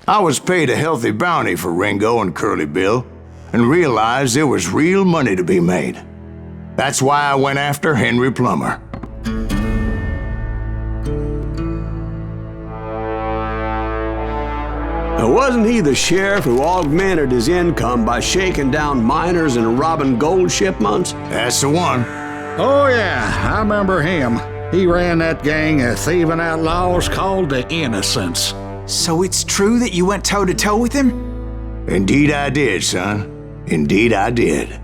I was paid a healthy bounty for Ringo and Curly Bill, and realized there was real money to be made. That's why I went after Henry Plummer. Wasn't he the sheriff who augmented his income by shaking down miners and robbing gold shipments? That's the one. Oh yeah, I remember him. He ran that gang of thieving outlaws called the Innocents. So it's true that you went toe-to-toe with him? Indeed I did, son. Indeed I did.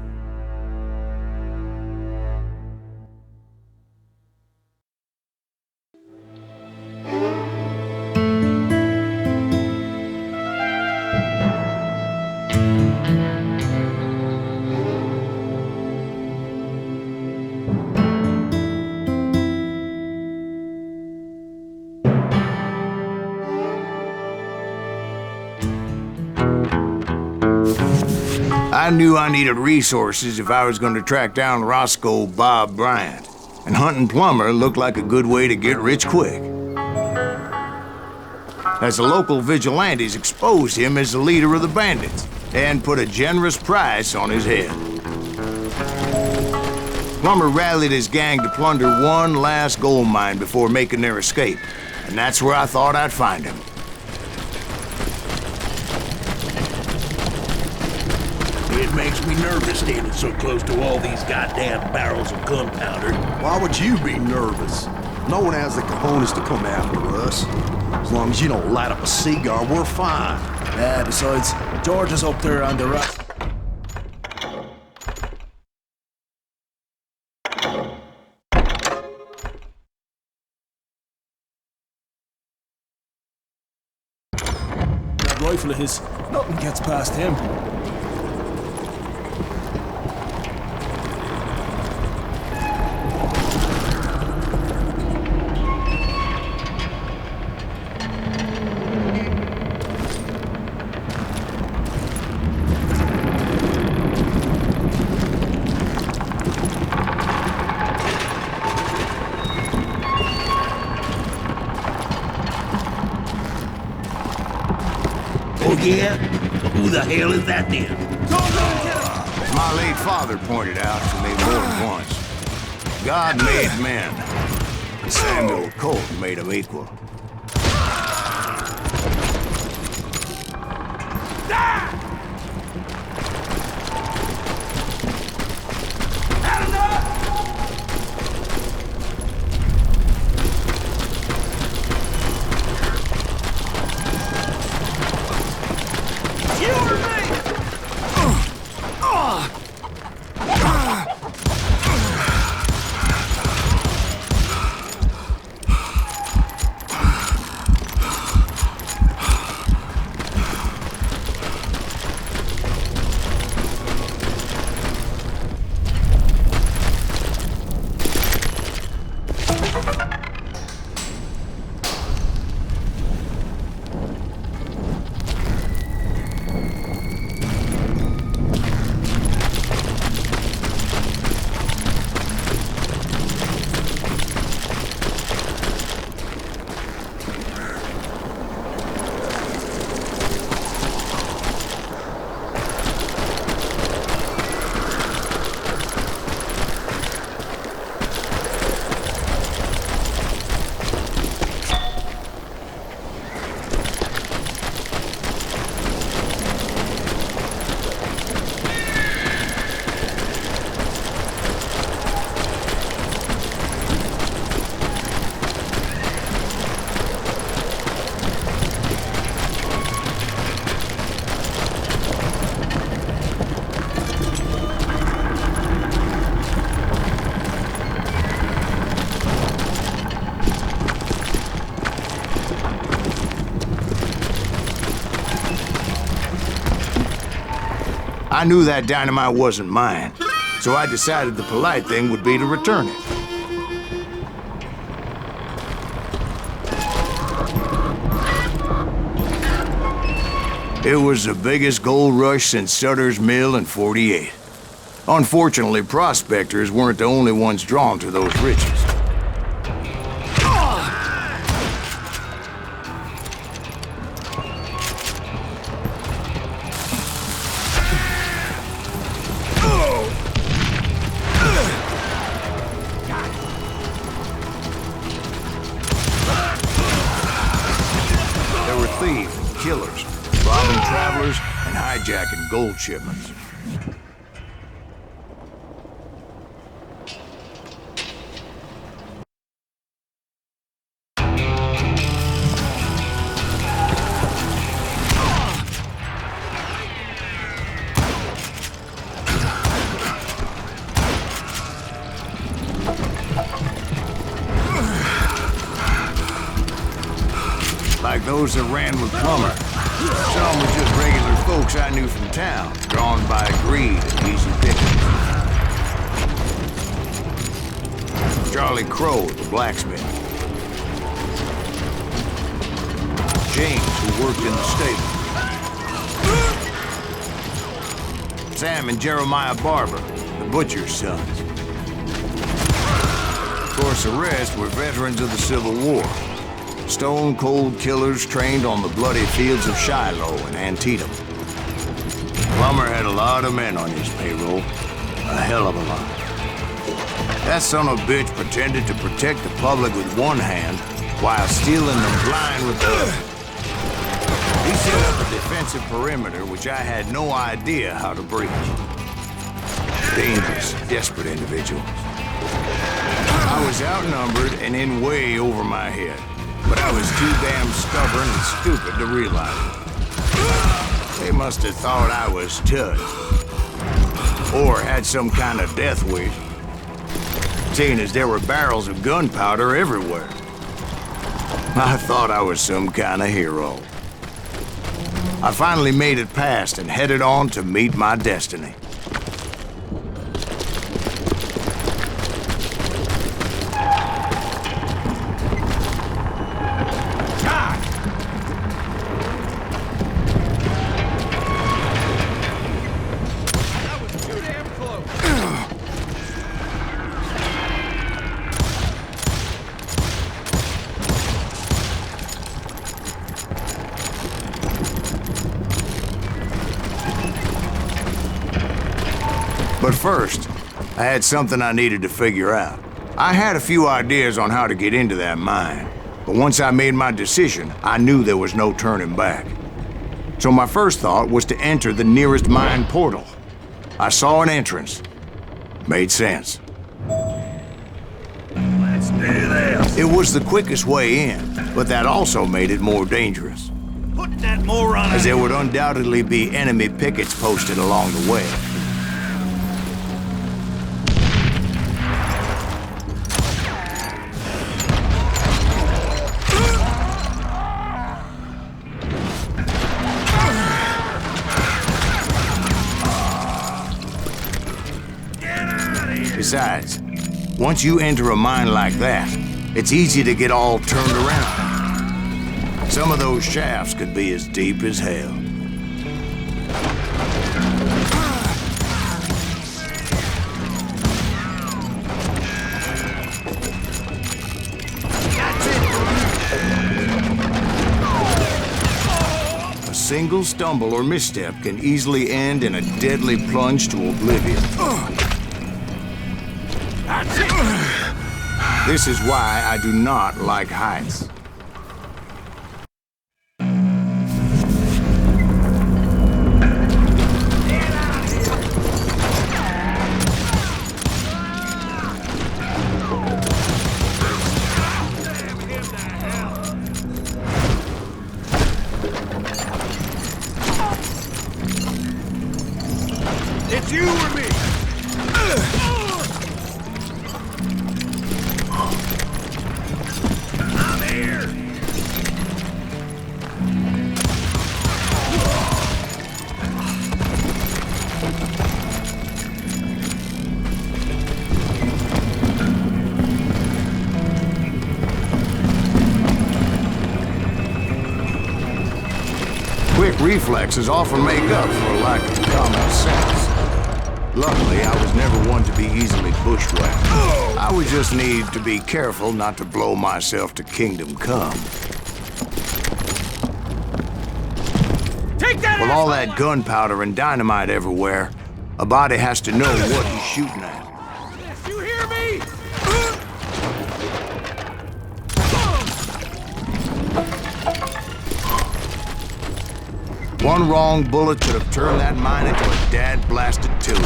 I knew I needed resources if I was going to track down Roscoe Bob Bryant, and hunting Plummer looked like a good way to get rich quick. As the local vigilantes exposed him as the leader of the bandits, and put a generous price on his head. Plummer rallied his gang to plunder one last gold mine before making their escape, and that's where I thought I'd find him. It makes me nervous standing so close to all these goddamn barrels of gunpowder. Why would you be nervous? No one has the cojones to come after us. As long as you don't light up a cigar, we're fine. Yeah, besides, George is up there on the right. That rifle of his, nothing gets past him. Yeah? Who the hell is that then? My late father pointed out to me more than once. God made men, and Samuel Colt made them equal. I knew that dynamite wasn't mine, so I decided the polite thing would be to return it. It was the biggest gold rush since Sutter's Mill in '48. Unfortunately, prospectors weren't the only ones drawn to those riches. thieves and killers, robbing travelers and hijacking gold shipments. Like those that ran with Plummer. Some were just regular folks I knew from town, drawn by greed and easy pickings. Charlie Crow, the blacksmith. James, who worked in the stable. Sam and Jeremiah Barber, the butcher's sons. Of course, the rest were veterans of the Civil War. Stone-cold killers trained on the bloody fields of Shiloh and Antietam. Plummer had a lot of men on his payroll. A hell of a lot. That son of a bitch pretended to protect the public with one hand while stealing them blind with the other. He set up a defensive perimeter which I had no idea how to breach. Dangerous, desperate individuals. I was outnumbered and in way over my head. But I was too damn stubborn and stupid to realize it. They must have thought I was touched. Or had some kind of death wish. Seeing as there were barrels of gunpowder everywhere. I thought I was some kind of hero. I finally made it past and headed on to meet my destiny. But first, I had something I needed to figure out. I had a few ideas on how to get into that mine, but once I made my decision, I knew there was no turning back. So my first thought was to enter the nearest mine portal. I saw an entrance. Made sense. Let's do this. It was the quickest way in, but that also made it more dangerous, Put that moron as there would undoubtedly be enemy pickets posted along the way. Besides, once you enter a mine like that, it's easy to get all turned around. Some of those shafts could be as deep as hell. A single stumble or misstep can easily end in a deadly plunge to oblivion. This is why I do not like heights. It's you or me! I'm here! Quick reflexes often make up for a lack of common sense. Luckily, I was never one to be easily bushwhacked. I would just need to be careful not to blow myself to kingdom come. Take that! With all that gunpowder and dynamite everywhere, a body has to know what he's shooting at. You hear me? One wrong bullet could have turned that mine into a dad-blasted tube.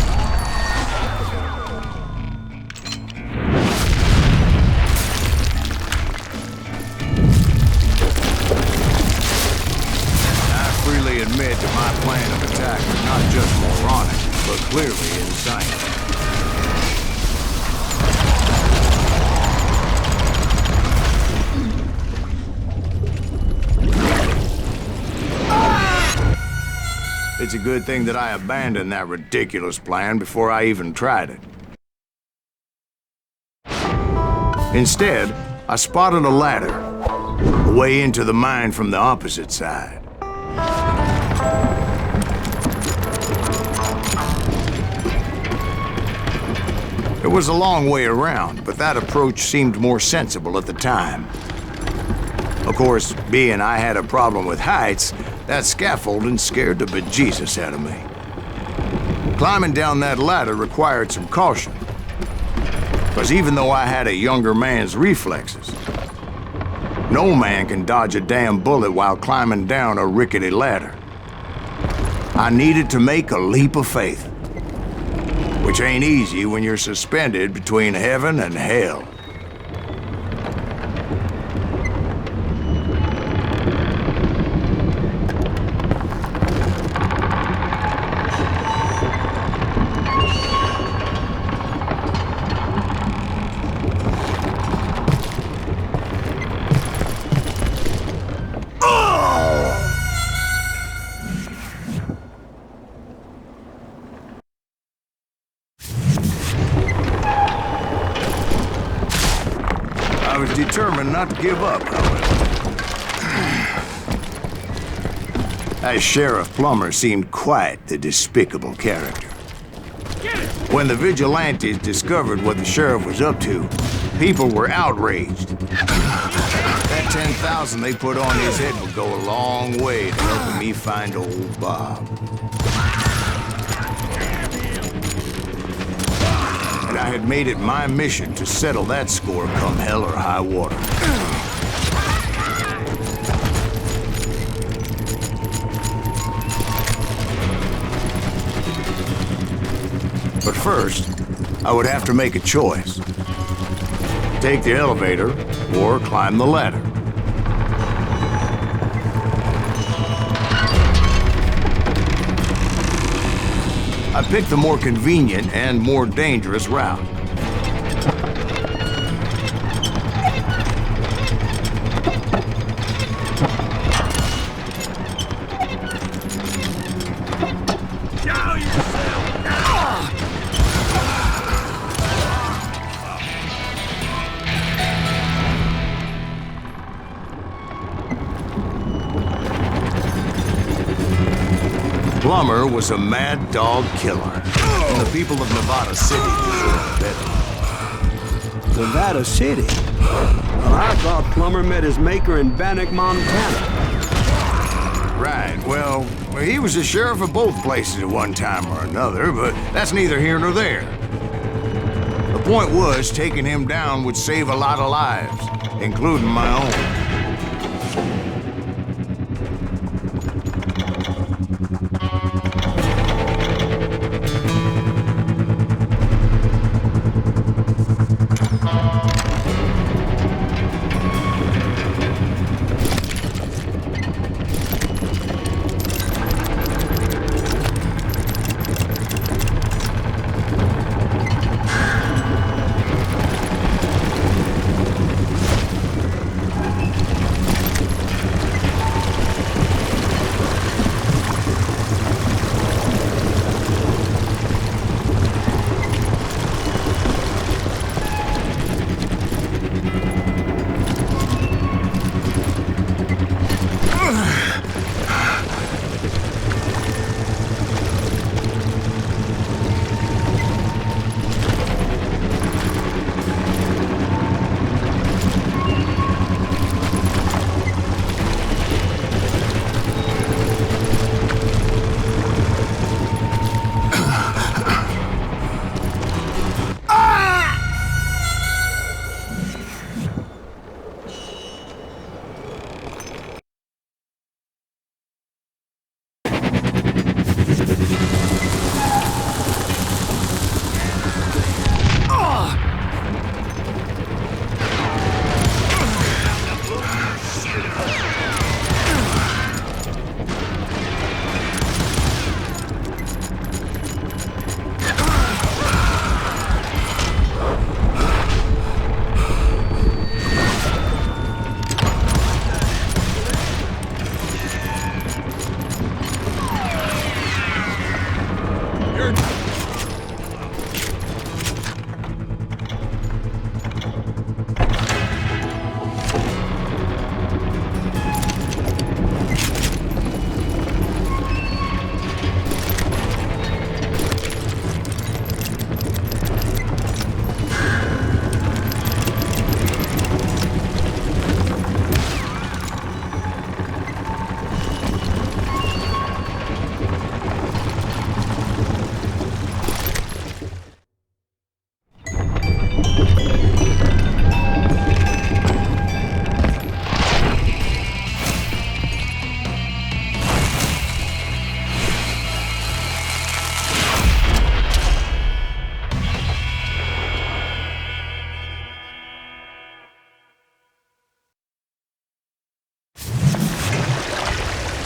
I freely admit that my plan of attack was not just moronic, but clearly insane. It's a good thing that I abandoned that ridiculous plan before I even tried it. Instead, I spotted a ladder, a way into the mine from the opposite side. It was a long way around, but that approach seemed more sensible at the time. Of course, being I had a problem with heights, that scaffolding scared the bejesus out of me. Climbing down that ladder required some caution. Because even though I had a younger man's reflexes, no man can dodge a damn bullet while climbing down a rickety ladder. I needed to make a leap of faith, which ain't easy when you're suspended between heaven and hell. I was determined not to give up, however. That Sheriff Plummer seemed quite the despicable character. When the vigilantes discovered what the sheriff was up to, people were outraged. That 10,000 they put on his head would go a long way to helping me find old Bob. And I had made it my mission to settle that score come hell or high water. But first, I would have to make a choice. Take the elevator or climb the ladder. I picked the more convenient and more dangerous route. Plummer was a mad dog killer, and the people of Nevada City deserved better. Nevada City? Well, I thought Plummer met his maker in Bannock, Montana. Right, well, he was the sheriff of both places at one time or another, but that's neither here nor there. The point was, taking him down would save a lot of lives, including my own.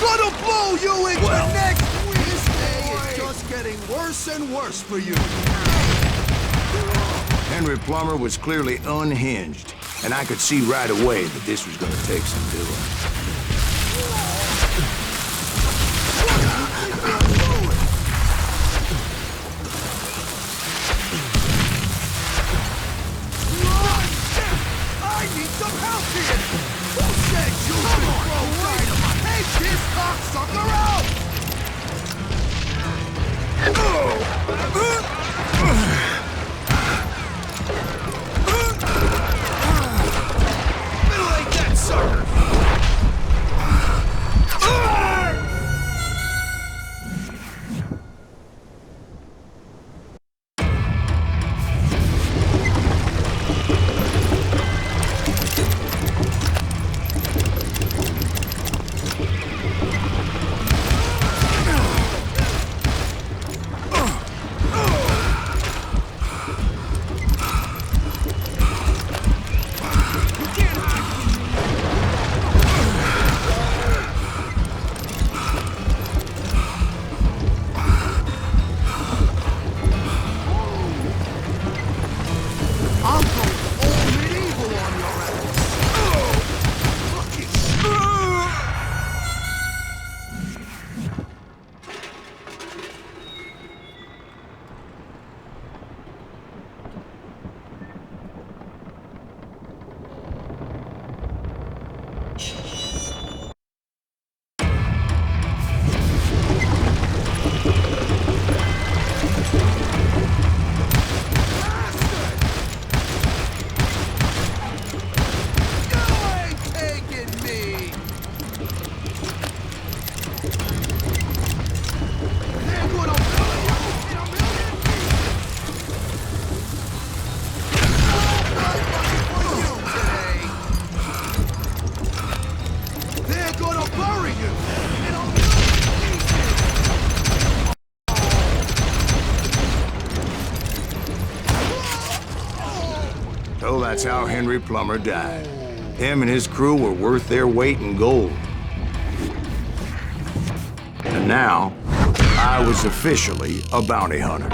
Gonna blow you into next week! This day is just getting worse and worse for you. Henry Plummer was clearly unhinged, and I could see right away that this was gonna take some doing. I need some help here! Who said you could throw dynamite? Take this cocksucker out! Middle-ain't that sucker! So that's how Henry Plummer died. Him and his crew were worth their weight in gold. And now, I was officially a bounty hunter.